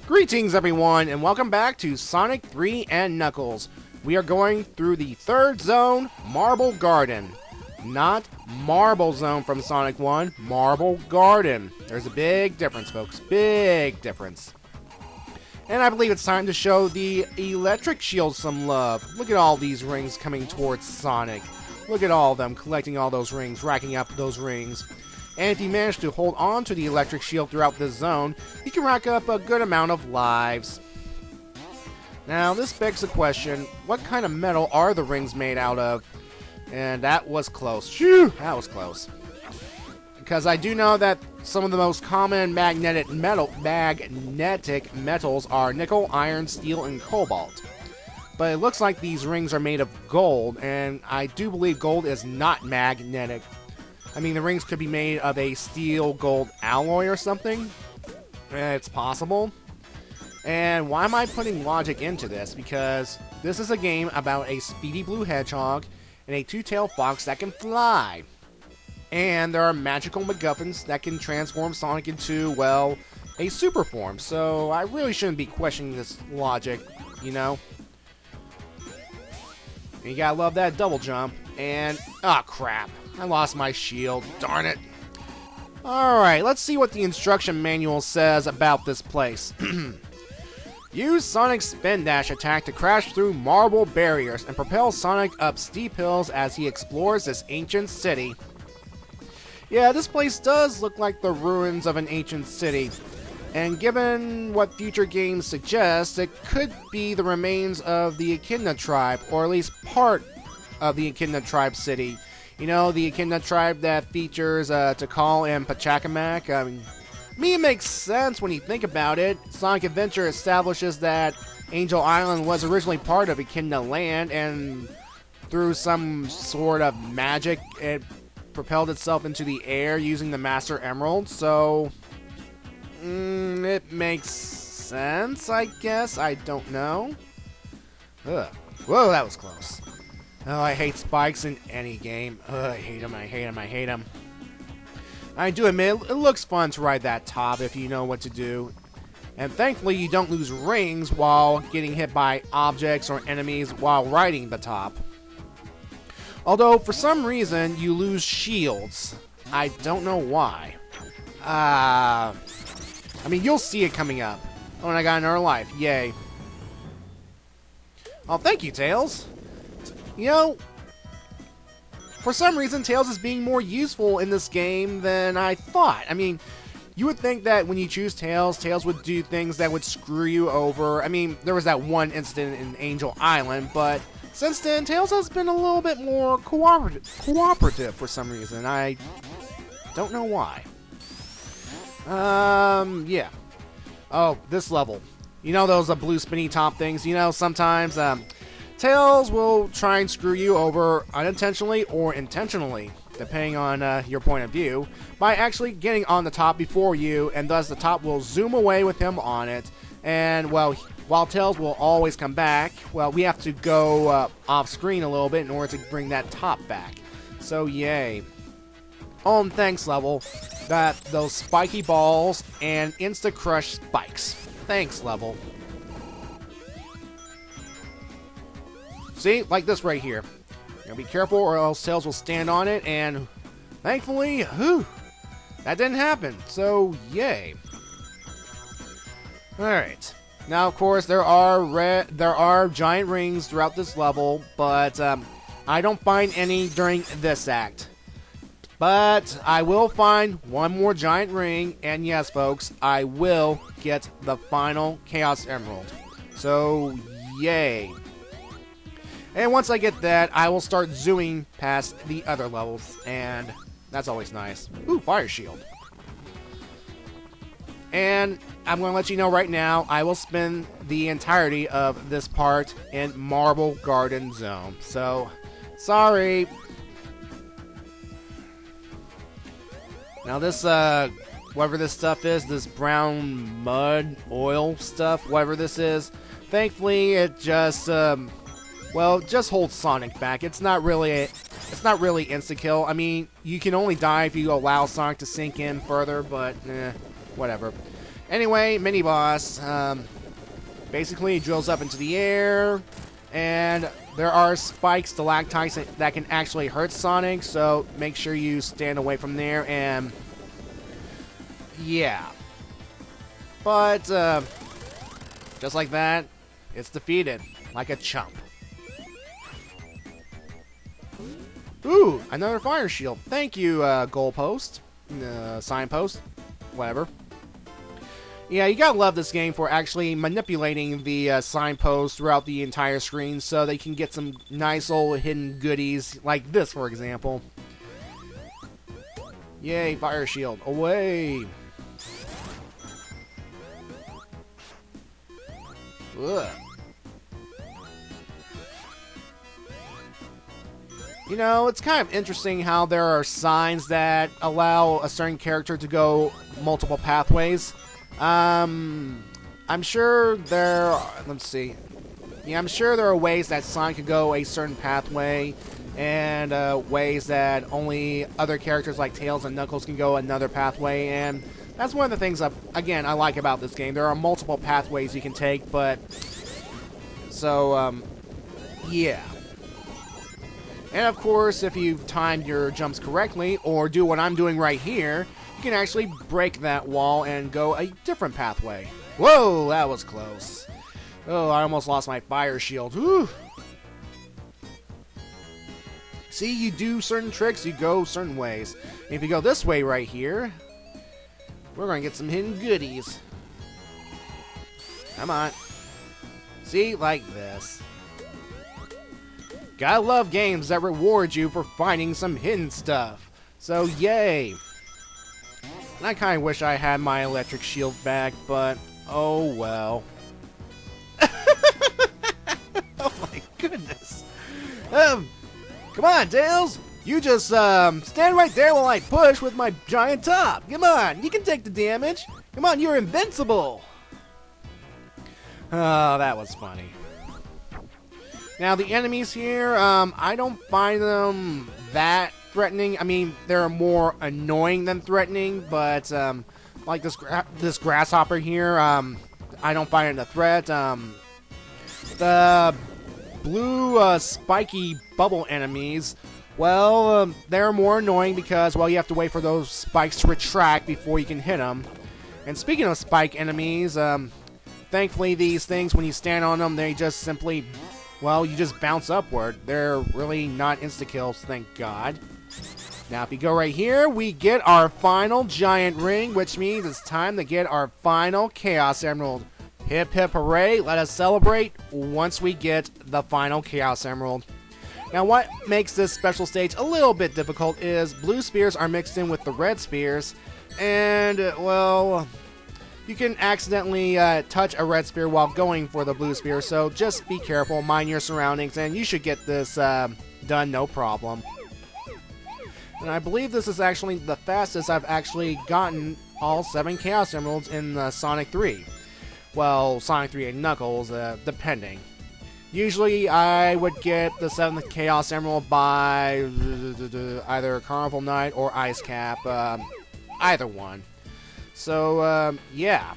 Greetings everyone, and welcome back to Sonic 3 and Knuckles. We are going through the third zone, Marble Garden. Not Marble Zone from Sonic 1, Marble Garden. There's a big difference, folks. Big difference. And I believe it's time to show the Electric Shield some love. Look at all these rings coming towards Sonic. Look at all of them, collecting all those rings, racking up those rings. And if you manage to hold on to the Electric Shield throughout this zone, you can rack up a good amount of lives. Now, this begs the question, what kind of metal are the rings made out of? And that was close. Phew, that was close. Because I do know that some of the most common magnetic metals are nickel, iron, steel, and cobalt. But it looks like these rings are made of gold, and I do believe gold is not magnetic. I mean, the rings could be made of a steel-gold alloy or something. It's possible. And why am I putting logic into this? Because this is a game about a speedy blue hedgehog and a two-tailed fox that can fly. And there are magical MacGuffins that can transform Sonic into, well, a super form. So I really shouldn't be questioning this logic, you know? And you gotta love that double jump. And, oh crap. I lost my shield. Darn it. Alright, let's see what the instruction manual says about this place. Use Sonic's Spin Dash attack to crash through marble barriers and propel Sonic up steep hills as he explores this ancient city. Yeah, this place does look like the ruins of an ancient city. And given what future games suggest, it could be the remains of the Echidna tribe, or at least part of the Echidna tribe city. You know, the Echidna tribe that features Tikal and Pachacamac. I mean, it makes sense when you think about it. Sonic Adventure establishes that Angel Island was originally part of Echidna Land, and through some sort of magic, it propelled itself into the air using the Master Emerald. So, it makes sense, I guess. I don't know. Ugh. Whoa, that was close. Oh, I hate spikes in any game. Ugh, I hate them, I hate them, I hate them. I do admit, it looks fun to ride that top if you know what to do. And thankfully, you don't lose rings while getting hit by objects or enemies while riding the top. Although, for some reason, you lose shields. I don't know why. I mean, you'll see it coming up. Oh, and I got another life. Yay. Oh, thank you, Tails. You know, for some reason, Tails is being more useful in this game than I thought. I mean, you would think that when you choose Tails, Tails would do things that would screw you over. I mean, there was that one incident in Angel Island, but since then, Tails has been a little bit more cooperative for some reason. I don't know why. Yeah. Oh, this level. You know those blue spinny top things? You know, sometimes, Tails will try and screw you over unintentionally or intentionally, depending on your point of view, by actually getting on the top before you, and thus the top will zoom away with him on it. And, well, while Tails will always come back, well, we have to go off screen a little bit in order to bring that top back. So, yay. Oh, and thanks, level. Got those spiky balls and insta-crush spikes. Thanks, level. See? Like this right here. Now be careful or else Tails will stand on it, and thankfully, whew, that didn't happen. So, yay. Alright. Now, of course, there are giant rings throughout this level, but I don't find any during this act. But I will find one more giant ring, and yes, folks, I will get the final Chaos Emerald. So, yay. And once I get that, I will start zooming past the other levels, and that's always nice. Ooh, Fire Shield. And I'm going to let you know right now, I will spend the entirety of this part in Marble Garden Zone. So, sorry. Now this, whatever this stuff is, this brown mud, oil stuff, whatever this is, thankfully it just, well, just holds Sonic back. It's not really insta-kill. I mean, you can only die if you allow Sonic to sink in further, but, whatever. Anyway, mini boss. Basically, drills up into the air, and there are spikes, stalactites that can actually hurt Sonic. So make sure you stand away from there. And yeah, but just like that, it's defeated like a chump. Ooh, another fire shield. Thank you, goalpost, signpost, whatever. Yeah, you gotta love this game for actually manipulating the signpost throughout the entire screen so they can get some nice old hidden goodies, like this, for example. Yay, fire shield, away! Ugh. You know, it's kind of interesting how there are signs that allow a certain character to go multiple pathways. I'm sure there are, let's see. Yeah, I'm sure there are ways that Sonic could go a certain pathway, and ways that only other characters like Tails and Knuckles can go another pathway, and that's one of the things, again, I like about this game. There are multiple pathways you can take, but, so, yeah. And of course, if you've timed your jumps correctly, or do what I'm doing right here, you can actually break that wall and go a different pathway. Whoa, that was close. Oh, I almost lost my fire shield. Whew. See, you do certain tricks, you go certain ways. And if you go this way right here, we're going to get some hidden goodies. Come on. See, like this. Gotta love games that reward you for finding some hidden stuff. So, yay. And I kind of wish I had my electric shield back, but oh well. Oh my goodness. Come on, Tails. You just stand right there while I push with my giant top. Come on, you can take the damage. Come on, you're invincible. Oh, that was funny. Now, the enemies here, I don't find them that threatening. I mean, they're more annoying than threatening, but, like this grasshopper here, I don't find it a threat. The blue, spiky bubble enemies, well, they're more annoying because, well, you have to wait for those spikes to retract before you can hit them. And speaking of spike enemies, thankfully these things, when you stand on them, they just simply... well, you just bounce upward. They're really not insta-kills, thank God. Now, if you go right here, we get our final giant ring, which means it's time to get our final Chaos Emerald. Hip hip hooray, let us celebrate once we get the final Chaos Emerald. Now, what makes this special stage a little bit difficult is blue spheres are mixed in with the red spheres, and, well... you can accidentally touch a red sphere while going for the blue sphere, so just be careful, mind your surroundings, and you should get this done no problem. And I believe this is actually the fastest I've actually gotten all 7 Chaos Emeralds in Sonic 3. Well, Sonic 3 and Knuckles, depending. Usually I would get the 7th Chaos Emerald by either Carnival Night or Ice Cap, either one. So, yeah.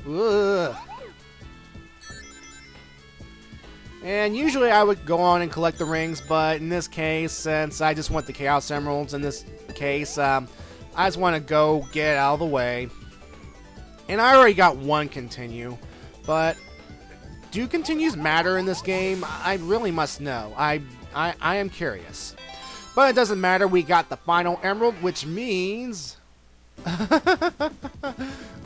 Ugh. And usually I would go on and collect the rings, but in this case, since I just want the Chaos Emeralds in this case, I just want to go get out of the way. And I already got one continue, but do continues matter in this game? I really must know. I am curious. But it doesn't matter, we got the final emerald, which means...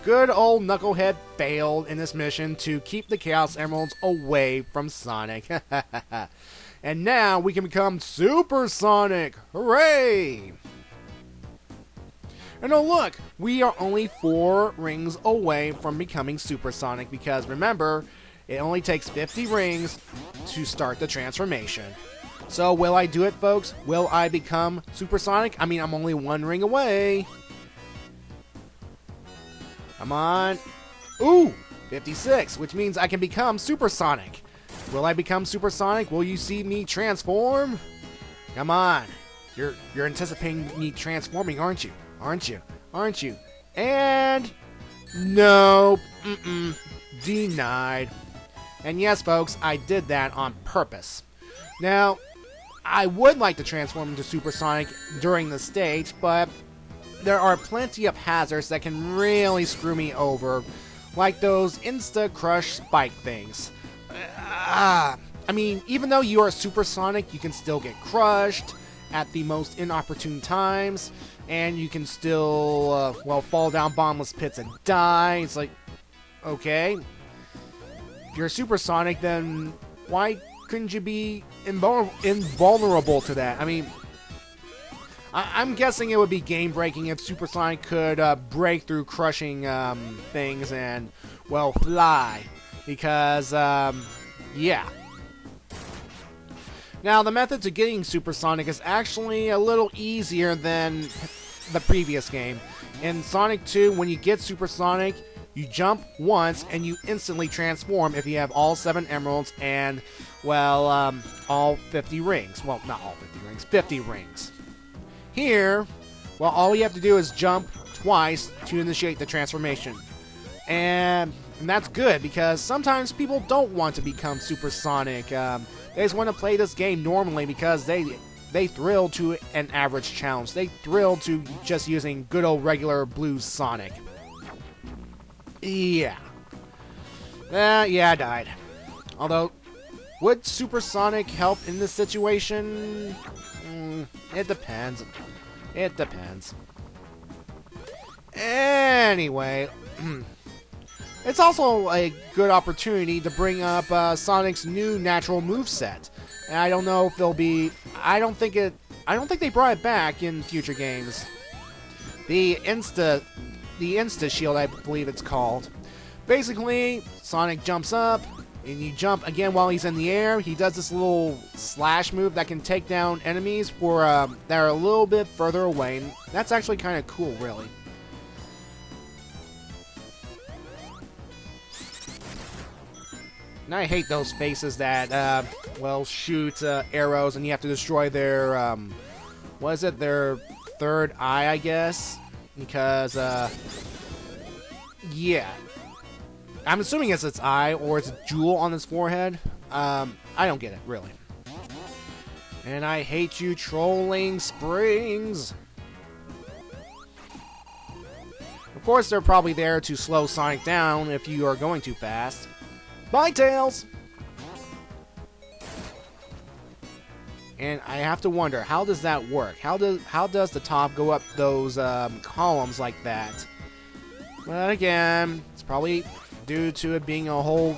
good old Knucklehead failed in this mission to keep the Chaos Emeralds away from Sonic. And now we can become Super Sonic! Hooray! And oh look, we are only 4 rings away from becoming Super Sonic, because remember, it only takes 50 rings to start the transformation. So, will I do it, folks? Will I become Super Sonic? I mean, I'm only 1 ring away. Come on. Ooh, 56, which means I can become Super Sonic. Will I become Super Sonic? Will you see me transform? Come on. You're anticipating me transforming, aren't you? Aren't you? Aren't you? And no, denied. And yes, folks, I did that on purpose. Now, I would like to transform into Supersonic during the stage, but there are plenty of hazards that can really screw me over, like those Insta-Crush spike things. I mean, even though you are Supersonic, you can still get crushed at the most inopportune times, and you can still, fall down bottomless pits and die. It's like, okay. If you're Supersonic, then why couldn't you be invulnerable to that? I mean, I'm guessing it would be game-breaking if Supersonic could break through crushing things and, well, fly. Because, yeah. Now, the method to getting Supersonic is actually a little easier than the previous game. In Sonic 2, when you get Supersonic, you jump once and you instantly transform if you have all 7 emeralds and, well, all 50 rings. Well, not all 50 rings, 50 rings. Here, well, all you have to do is jump twice to initiate the transformation. And that's good because sometimes people don't want to become Supersonic. They just want to play this game normally because they thrill to an average challenge. They thrill to just using good old regular blue Sonic. Yeah. Yeah, I died. Although, would Supersonic help in this situation? It depends. It depends. Anyway, it's also a good opportunity to bring up Sonic's new natural moveset. And I don't know if they'll be... I don't think they brought it back in future games. The Insta Shield, I believe it's called. Basically, Sonic jumps up, and you jump again while he's in the air. He does this little slash move that can take down enemies that are a little bit further away. And that's actually kind of cool, really. And I hate those faces that, shoot arrows and you have to destroy their, their third eye, I guess? Because, yeah. I'm assuming it's its eye or it's a jewel on its forehead. I don't get it, really. And I hate you trolling springs. Of course, they're probably there to slow Sonic down if you are going too fast. Bye, Tails! And I have to wonder, how does that work? How does the top go up those columns like that? But again, it's probably due to it being a whole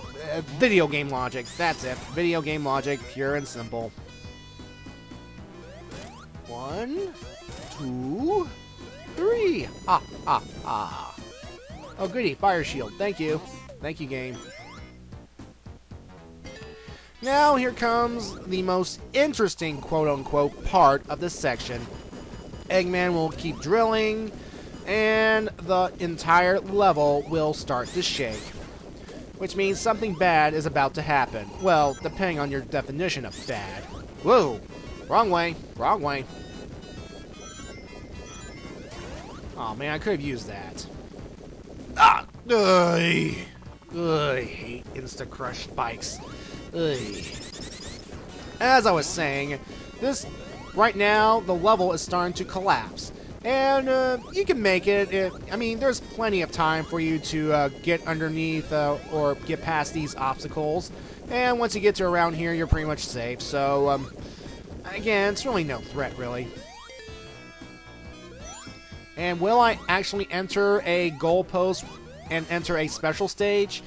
video game logic. That's it. Video game logic, pure and simple. 1, 2, 3. Ha, ha, ha. Oh, goody. Fire shield. Thank you. Thank you, game. Now, here comes the most interesting, quote-unquote, part of this section. Eggman will keep drilling, and the entire level will start to shake. Which means something bad is about to happen. Well, depending on your definition of bad. Whoa! Wrong way. Wrong way. Oh man, I could have used that. Ah! Ugh! Ugh, I hate Insta-Crush spikes. Ugh. As I was saying, right now, the level is starting to collapse. And you can make it. I mean, there's plenty of time for you to get underneath or get past these obstacles. And once you get to around here, you're pretty much safe. So, again, it's really no threat, really. And will I actually enter a goalpost and enter a special stage?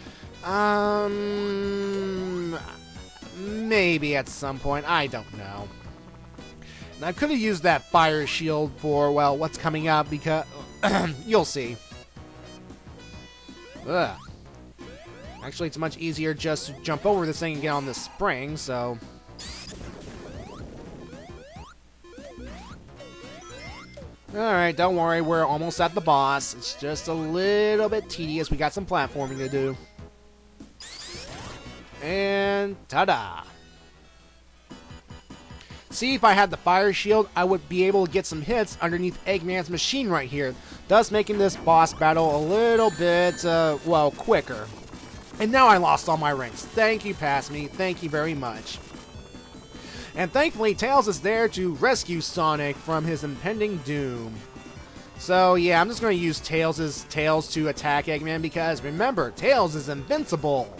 Maybe at some point. I don't know. And I could have used that fire shield for, well, what's coming up, because you'll see. Ugh. Actually, it's much easier just to jump over this thing and get on this spring, so... Alright, don't worry, we're almost at the boss. It's just a little bit tedious. We got some platforming to do. And ta-da! See, if I had the fire shield, I would be able to get some hits underneath Eggman's machine right here, thus making this boss battle a little bit, well, quicker. And now I lost all my rings. Thank you, Pass Me. Thank you very much. And thankfully, Tails is there to rescue Sonic from his impending doom. So yeah, I'm just going to use Tails to attack Eggman because remember, Tails is invincible.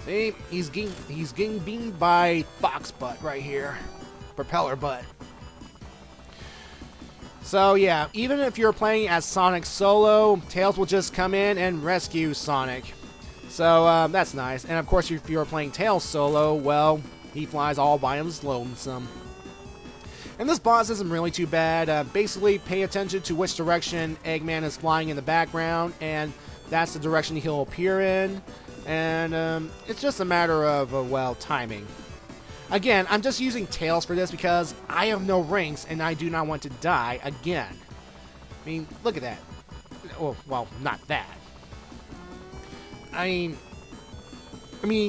See, he's getting beamed by Fox Butt right here, Propeller Butt. So yeah, even if you're playing as Sonic solo, Tails will just come in and rescue Sonic. So that's nice. And of course, if you're playing Tails solo, well, he flies all by his lonesome. And this boss isn't really too bad. Basically, pay attention to which direction Eggman is flying in the background, and that's the direction he'll appear in. And it's just a matter of, well, timing. Again, I'm just using Tails for this because I have no rings, and I do not want to die again. I mean, look at that. Well, not that. I mean,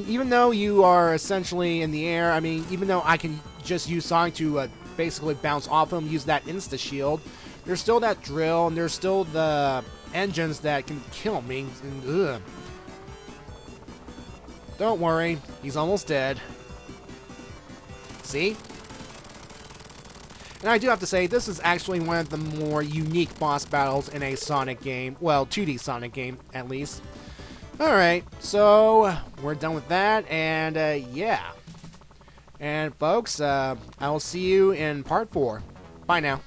even though you are essentially in the air, I mean, even though I can just use Sonic to basically bounce off him, use that insta-shield, there's still that drill, and there's still the engines that can kill me. And, ugh. Don't worry, he's almost dead. See? And I do have to say, this is actually one of the more unique boss battles in a Sonic game. Well, 2D Sonic game, at least. Alright, so we're done with that, and yeah. And folks, I will see you in part 4. Bye now.